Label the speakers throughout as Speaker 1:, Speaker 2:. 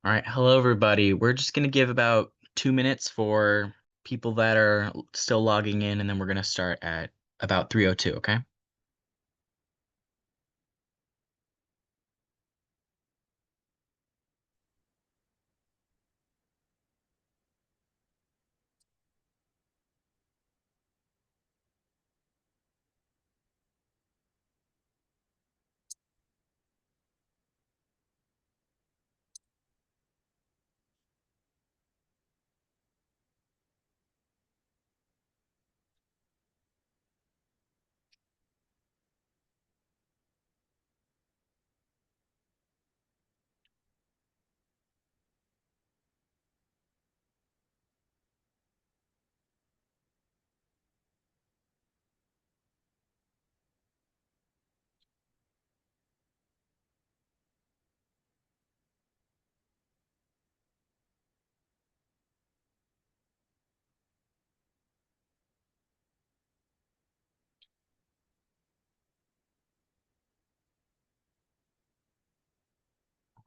Speaker 1: All right, hello everybody. We're just gonna give about 2 minutes for people that are still logging in, and then we're gonna start at about 3:02, okay?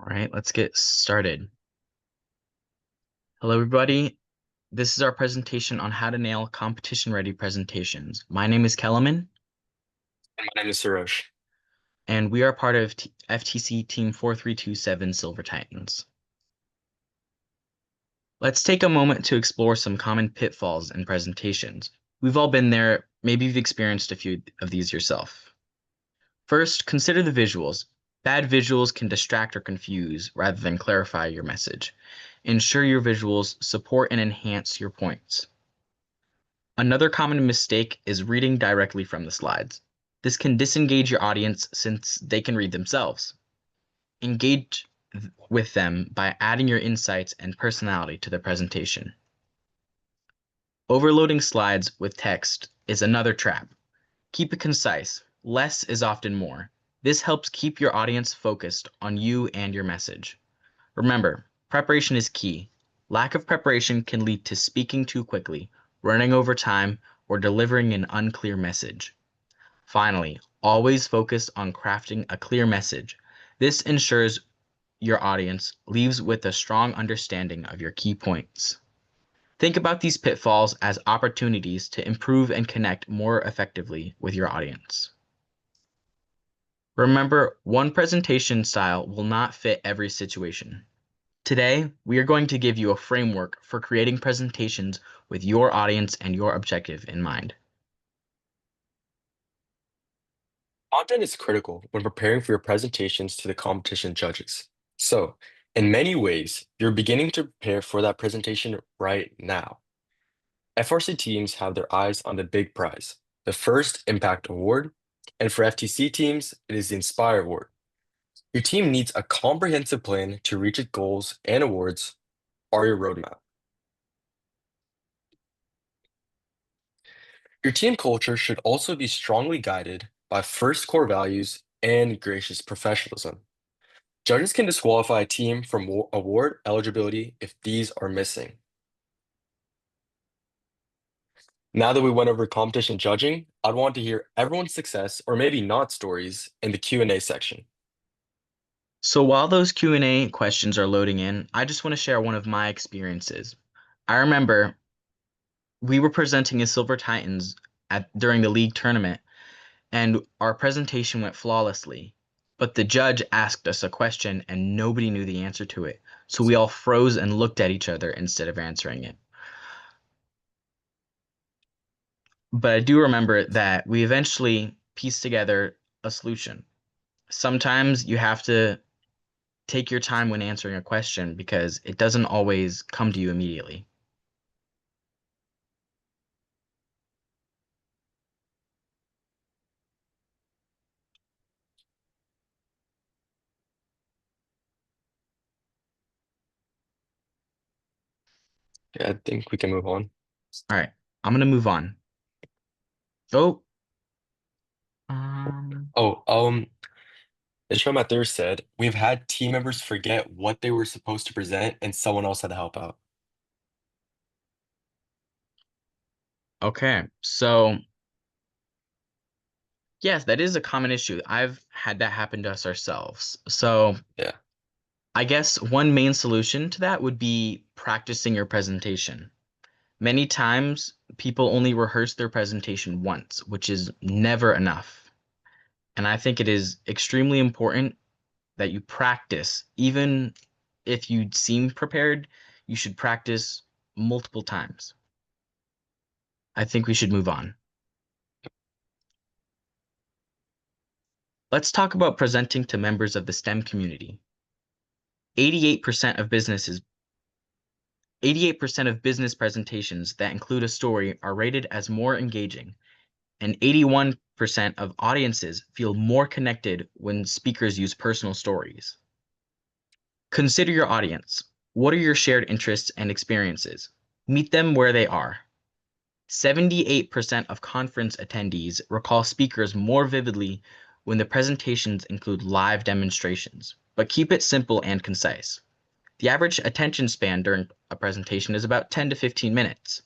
Speaker 1: All right, let's get started. Hello everybody. This is our presentation on how to nail competition-ready presentations. My name is Kellerman,
Speaker 2: And my name is Suresh.
Speaker 1: and we are part of FTC Team 4327 Silver Titans. Let's take a moment to explore some common pitfalls in presentations. We've all been there. Maybe you've experienced a few of these yourself. First, consider the visuals. Bad visuals can distract or confuse rather than clarify your message. Ensure your visuals support and enhance your points. Another common mistake is reading directly from the slides. This can disengage your audience since they can read themselves. Engage with them by adding your insights and personality to the presentation. Overloading slides with text is another trap. Keep it concise. Less is often more. This helps keep your audience focused on you and your message. Remember, preparation is key. Lack of preparation can lead to speaking too quickly, running over time, or delivering an unclear message. Finally, always focus on crafting a clear message. This ensures your audience leaves with a strong understanding of your key points. Think about these pitfalls as opportunities to improve and connect more effectively with your audience. Remember, one presentation style will not fit every situation. Today, we are going to give you a framework for creating presentations with your audience and your objective in mind.
Speaker 2: Content is critical when preparing for your presentations to the competition judges. So, in many ways, you're beginning to prepare for that presentation right now. FRC teams have their eyes on the big prize, the First Impact Award, and for FTC teams, it is the Inspire Award. Your team needs a comprehensive plan to reach its goals, and awards are your roadmap. Your team culture should also be strongly guided by first core values and gracious professionalism. Judges can disqualify a team from award eligibility if these are missing. Now that we went over competition judging, I'd want to hear everyone's success or maybe not stories in the Q&A section.
Speaker 1: So while those Q&A questions are loading in, I just want to share one of my experiences. I remember we were presenting as Silver Titans during the league tournament, and our presentation went flawlessly. But the judge asked us a question and nobody knew the answer to it. So we all froze and looked at each other instead of answering it. But I do remember that we eventually pieced together a solution. Sometimes you have to take your time when answering a question because it doesn't always come to you immediately.
Speaker 2: Yeah, I think we can move on.
Speaker 1: All right, I'm gonna move on. Oh, um,
Speaker 2: Oh, Ishmael Mathur said, we've had team members forget what they were supposed to present and someone else had to help out.
Speaker 1: okay. So, yes, that is a common issue. I've had that happen to us ourselves. So,
Speaker 2: Yeah.
Speaker 1: I guess one main solution to that would be practicing your presentation. Many times, people only rehearse their presentation once, which is never enough. And I think it is extremely important that you practice. Even if you seem prepared, you should practice multiple times. I think we should move on. Let's talk about presenting to members of the STEM community. 88% of businesses 88% of business presentations that include a story are rated as more engaging, and 81% of audiences feel more connected when speakers use personal stories. Consider your audience. What are your shared interests and experiences? Meet them where they are. 78% of conference attendees recall speakers more vividly when the presentations include live demonstrations, but keep it simple and concise. The average attention span during a presentation is about 10 to 15 minutes.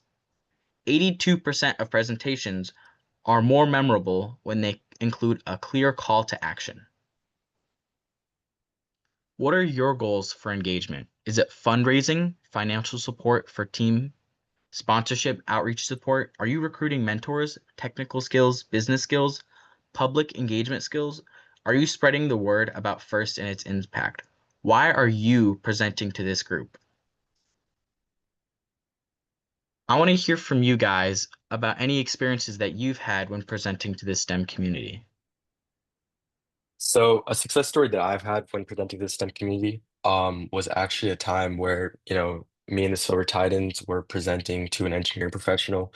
Speaker 1: 82% of presentations are more memorable when they include a clear call to action. What are your goals for engagement? Is it fundraising, financial support for team, sponsorship, outreach support? Are you recruiting mentors, technical skills, business skills, public engagement skills? Are you spreading the word about FIRST and its impact? Why are you presenting to this group? I want to hear from you guys about any experiences that you've had when presenting to this STEM community.
Speaker 2: So a success story that I've had when presenting to the STEM community was actually a time where, me and the Silver Titans were presenting to an engineering professional,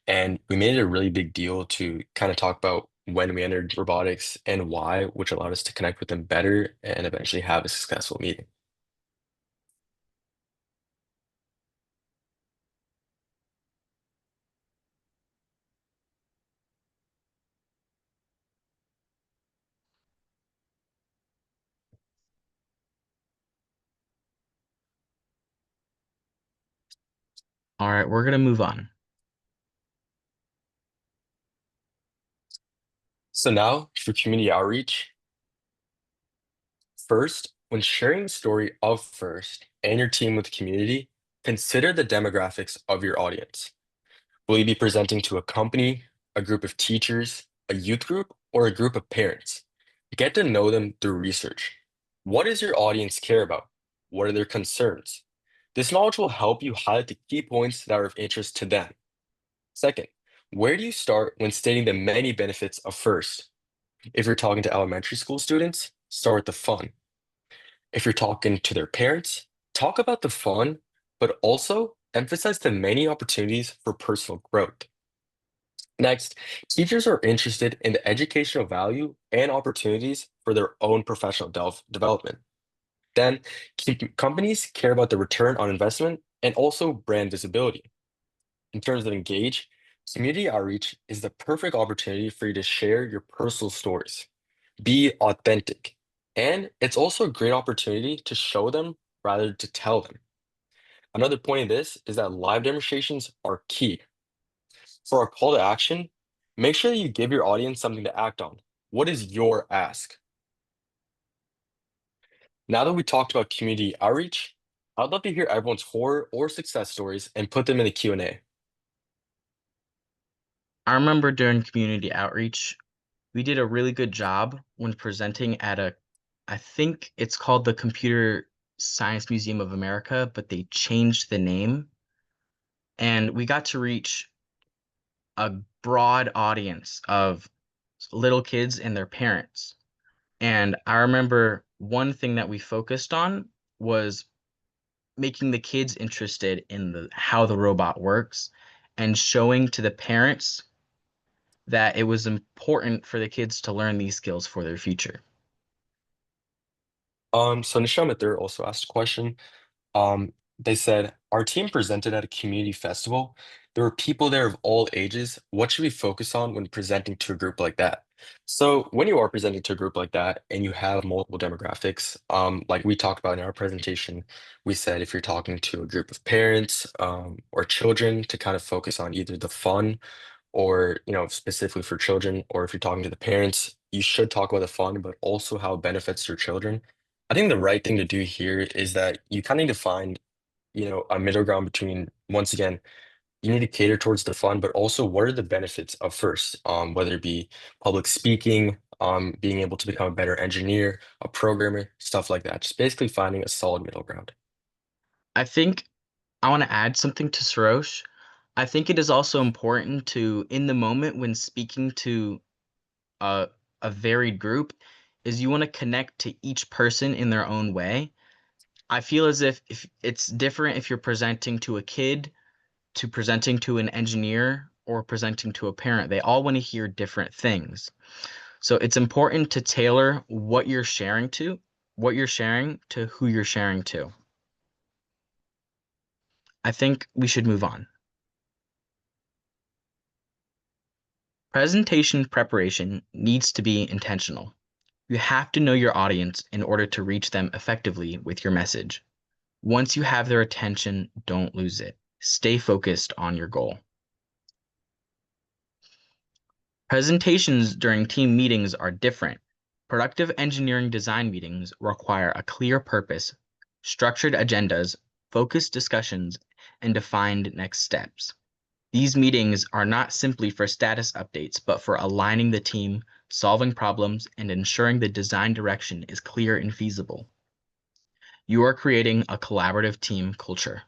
Speaker 2: and we made it a really big deal to kind of talk about when we entered robotics and why, which allowed us to connect with them better and eventually have a successful meeting.
Speaker 1: All right, we're going to move on.
Speaker 2: So now for community outreach, first, when sharing the story of First and your team with the community, consider the demographics of your audience. Will you be presenting to a company, a group of teachers, a youth group, or a group of parents? Get to know them through research. What does your audience care about? What are their concerns? This knowledge will help you highlight the key points that are of interest to them. Second, where do you start when stating the many benefits of FIRST? If you're talking to elementary school students, start with the fun. If you're talking to their parents, talk about the fun, but also emphasize the many opportunities for personal growth. Next, teachers are interested in the educational value and opportunities for their own professional development. Then, companies care about the return on investment and also brand visibility. In terms of engage, community outreach is the perfect opportunity for you to share your personal stories. Be authentic. And it's also a great opportunity to show them rather to tell them. Another point of this is that live demonstrations are key. For our call to action, make sure that you give your audience something to act on. What is your ask? Now that we talked about community outreach, I'd love to hear everyone's horror or success stories and put them in the Q&A.
Speaker 1: I remember during community outreach, we did a really good job when presenting at I think it's called the Computer Science Museum of America, but they changed the name. And we got to reach a broad audience of little kids and their parents. And I remember one thing that we focused on was making the kids interested in the how the robot works and showing to the parents that it was important for the kids to learn these skills for their future.
Speaker 2: So Nishamet also asked a question. They said, our team presented at a community festival. There were people there of all ages. What should we focus on when presenting to a group like that? So when you are presenting to a group like that and you have multiple demographics, like we talked about in our presentation, we said if you're talking to a group of parents, or children, to kind of focus on either the fun or, specifically for children, or if you're talking to the parents, you should talk about the fun, but also how it benefits your children. I think the right thing to do here is that you kind of need to find, a middle ground between, once again, you need to cater towards the fun, but also what are the benefits of first, whether it be public speaking, being able to become a better engineer, a programmer, stuff like that. Just basically finding a solid middle ground.
Speaker 1: I think I want to add something to Sarosh. I think it is also important to, in the moment when speaking to a, a varied group, is you want to connect to each person in their own way. I feel as if it's different if you're presenting to a kid, to presenting to an engineer, or presenting to a parent. They all want to hear different things. So it's important to tailor what you're sharing to who you're sharing to. I think we should move on. Presentation preparation needs to be intentional. You have to know your audience in order to reach them effectively with your message. Once you have their attention, don't lose it. Stay focused on your goal. Presentations during team meetings are different. Productive engineering design meetings require a clear purpose, structured agendas, focused discussions, and defined next steps. These meetings are not simply for status updates, but for aligning the team, solving problems, and ensuring the design direction is clear and feasible. You are creating a collaborative team culture.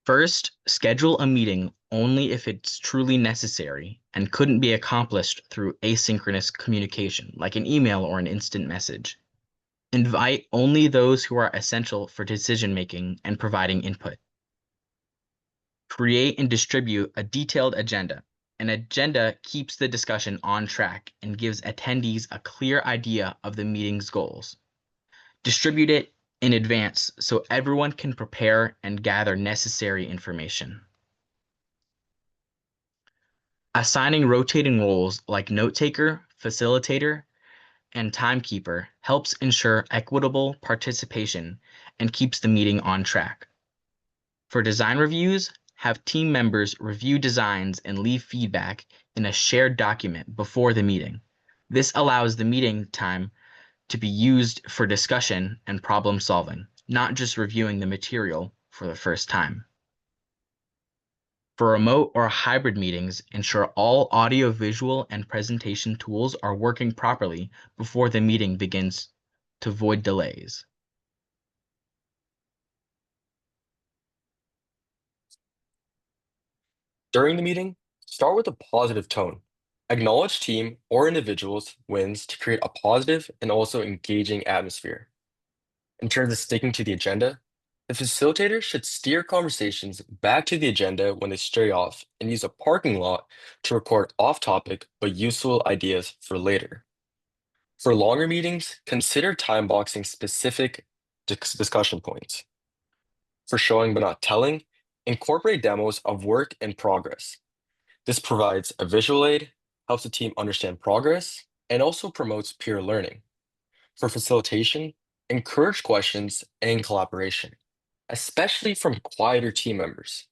Speaker 1: First, schedule a meeting only if it's truly necessary and couldn't be accomplished through asynchronous communication, like an email or an instant message. Invite only those who are essential for decision making and providing input. Create and distribute a detailed agenda. An agenda keeps the discussion on track and gives attendees a clear idea of the meeting's goals. Distribute it in advance so everyone can prepare and gather necessary information. Assigning rotating roles like note taker, facilitator, and timekeeper helps ensure equitable participation and keeps the meeting on track. For design reviews, have team members review designs and leave feedback in a shared document before the meeting. This allows the meeting time to be used for discussion and problem solving, not just reviewing the material for the first time. For remote or hybrid meetings, ensure all audio, visual, and presentation tools are working properly before the meeting begins to avoid delays.
Speaker 2: During the meeting, start with a positive tone. Acknowledge team or individuals' wins to create a positive and also engaging atmosphere. In terms of sticking to the agenda, the facilitator should steer conversations back to the agenda when they stray off and use a parking lot to record off-topic but useful ideas for later. For longer meetings, consider time boxing specific discussion points. For showing but not telling, incorporate demos of work in progress. This provides a visual aid, helps the team understand progress, and also promotes peer learning. For facilitation, encourage questions and collaboration, especially from quieter team members.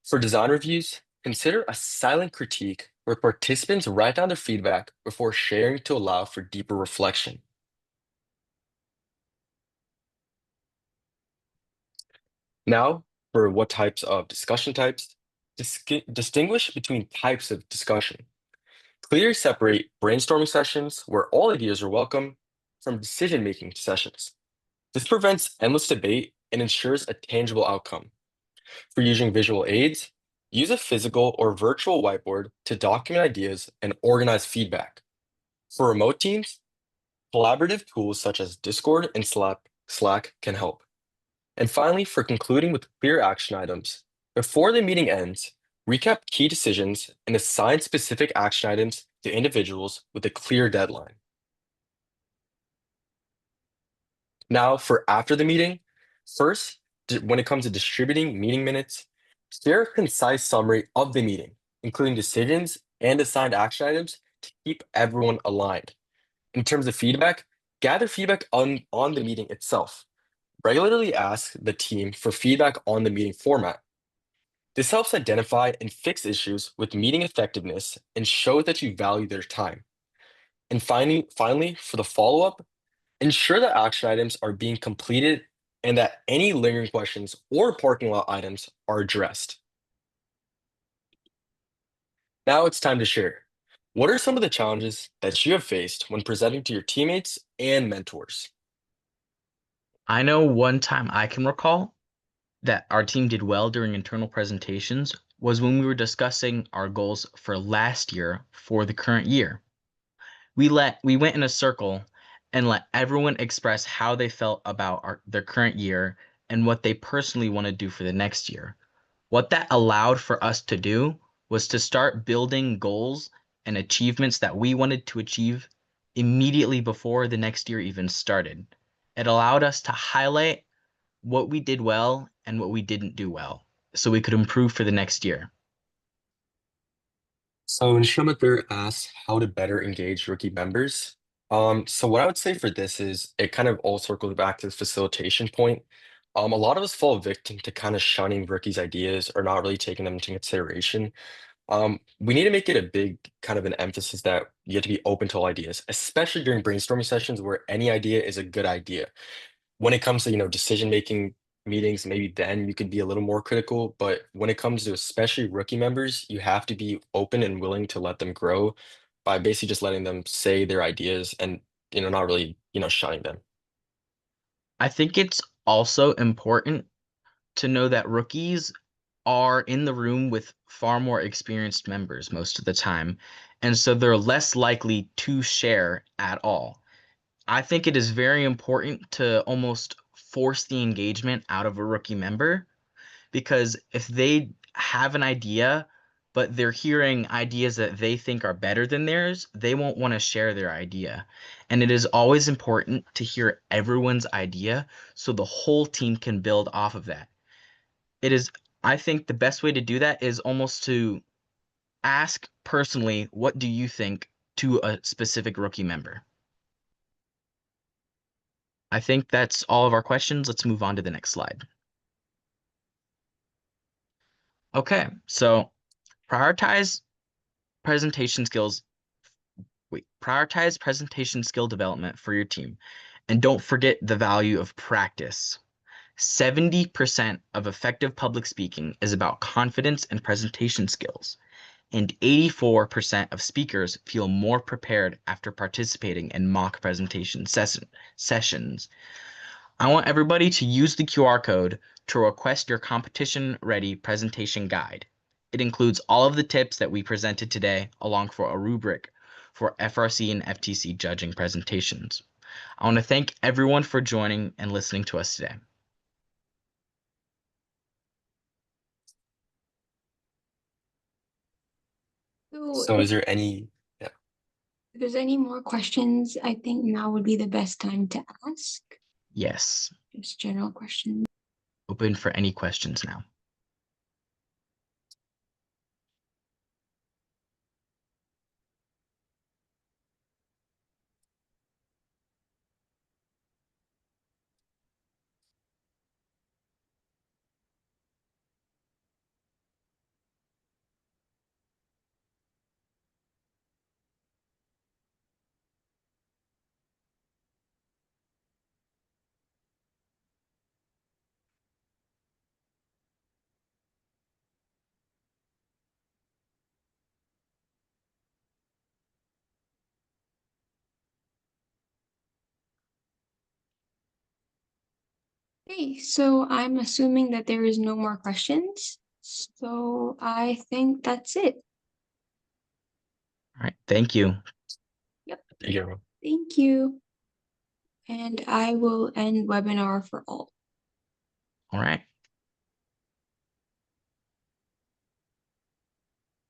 Speaker 2: For design reviews, consider a silent critique where participants write down their feedback before sharing to allow for deeper reflection. Now, for what types of discussion types, distinguish between types of discussion. Clearly separate brainstorming sessions where all ideas are welcome from decision-making sessions. This prevents endless debate and ensures a tangible outcome. For using visual aids, use a physical or virtual whiteboard to document ideas and organize feedback. For remote teams, collaborative tools such as Discord and Slack can help. And finally, for concluding with clear action items, before the meeting ends, recap key decisions and assign specific action items to individuals with a clear deadline. Now, for after the meeting, first, when it comes to distributing meeting minutes, share a concise summary of the meeting, including decisions and assigned action items to keep everyone aligned. In terms of feedback, gather feedback on the meeting itself. Regularly ask the team for feedback on the meeting format. This helps identify and fix issues with meeting effectiveness and shows that you value their time. And finally, for the follow-up, Ensure that action items are being completed and that any lingering questions or parking lot items are addressed. Now it's time to share. What are some of the challenges that you have faced when presenting to your teammates and mentors?
Speaker 1: I know one time I can recall that our team did well during internal presentations was when we were discussing our goals for last year for the current year. We went in a circle and let everyone express how they felt about their current year and what they personally want to do for the next year. What that allowed for us to do was to start building goals and achievements that we wanted to achieve immediately before the next year even started. It allowed us to highlight what we did well and what we didn't do well so we could improve for the next year.
Speaker 2: So Nishamathur asks how to better engage rookie members. So what I would say for this is it kind of all circles back to the facilitation point. A lot of us fall victim to kind of shunning rookies' ideas or not really taking them into consideration. We need to make it a big kind of an emphasis that you have to be open to all ideas, especially during brainstorming sessions where any idea is a good idea. When it comes to, decision making meetings, maybe then you could be a little more critical, but when it comes to especially rookie members, you have to be open and willing to let them grow by basically just letting them say their ideas and, not really, shunning them.
Speaker 1: I think it's also important to know that rookies are in the room with far more experienced members most of the time, and so they're less likely to share at all. I think it is very important to almost force the engagement out of a rookie member because if they have an idea, but they're hearing ideas that they think are better than theirs, they won't want to share their idea. And it is always important to hear everyone's idea so the whole team can build off of that. It is, I think the best way to do that is almost to ask personally, what do you think to a specific rookie member? I think that's all of our questions. Let's move on to the next slide. Okay, so prioritize presentation skills. Wait, prioritize presentation skill development for your team. And don't forget the value of practice. 70% of effective public speaking is about confidence and presentation skills, and 84% of speakers feel more prepared after participating in mock presentation sessions. I want everybody to use the QR code to request your competition-ready presentation guide. It includes all of the tips that we presented today, along for a rubric for FRC and FTC judging presentations. I want to thank everyone for joining and listening to us today.
Speaker 3: So
Speaker 2: So is there any, yeah,
Speaker 3: if there's any more questions, I think now would be the best time to ask.
Speaker 1: Yes,
Speaker 3: Just general questions.
Speaker 1: open for any questions now.
Speaker 3: Okay, so I'm assuming that there is no more questions. So I think that's it.
Speaker 1: All right, thank you.
Speaker 3: Yep,
Speaker 2: thank you.
Speaker 3: thank you. And I will end webinar for all.
Speaker 1: All right.